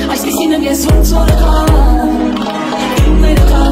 Այսպիսին եմ ես ոնց որ կա, իմ ներկա,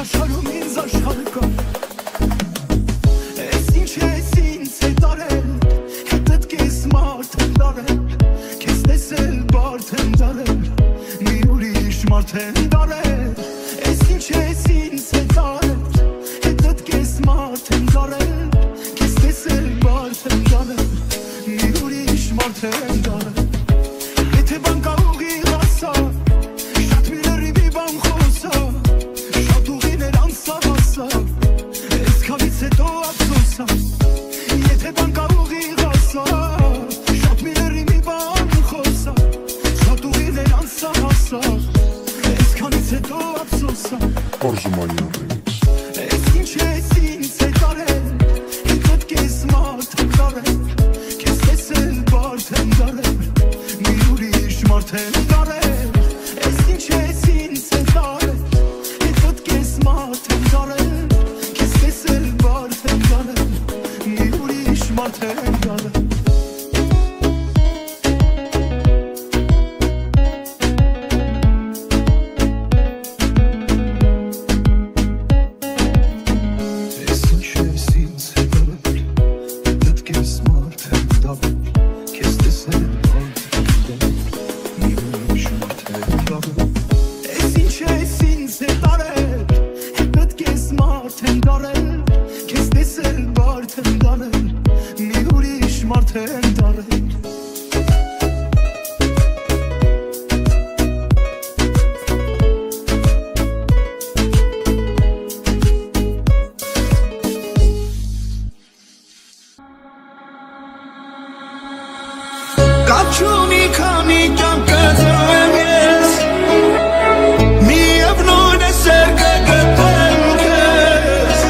աշխարհում ինձ աշխարհ կա Ես ինչ ես ինձ հետ արել հետդ կես մարդ եմ դարել Քեզ տեսել բարդ եմ դարել մի ուրիշ մարդ եմ դարել Ես ինչ ես ինձ հետ արել հետդ կես մարդ եմ դարել Քեզ տեսել բարդ եմ դարել մի ուրիշ մարդ եմ դարել Եթե բան կա ուղիղ ասա շատ մի լրիվի բան խոսա Շատ ուղիներ անցա հասա Այսքանից հետո ափսոսա Եթե բան կա ուղիղ ասա Շատ մի լրիվի բան խոսա Շատ ուղիներ անցա հասա Այսքանից հետո ափսոսա Արզումանյան remix Ես ինչ ես ինձ հետ արել Հետդ կես մարդ եմ դարել Քեզ տեսել բարդ եմ դարել Մի ուրիշ մարդ եմ դարել Ես ինչ ես ինձ հետ արել Հետդ կես մարդ եմ դարել Քեզ տեսել բարդ եմ դարել Մի ուրիշ մարդ եմ դարել Կապչունի քանի կյանքըծրվեմ ես Միևնույն է սեր կգտեմ քեզ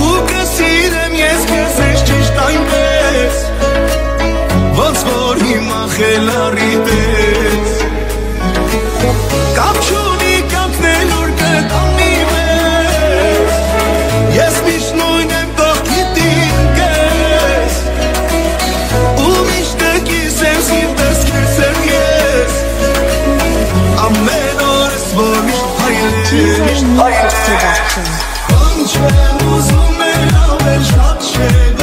Ու կսիրեմ ես քեզ ես ճիշտ այնպես Ոնց որ հիմա խելարի պես Կապչունի կյանքն ուր կտանի մեզ Ես միշտ նույն եմ թող գիտին քեզ Ու միշտ Ամեն օրս որ միշտ հայել Անչվեմ ուզում է ավել շատ չեք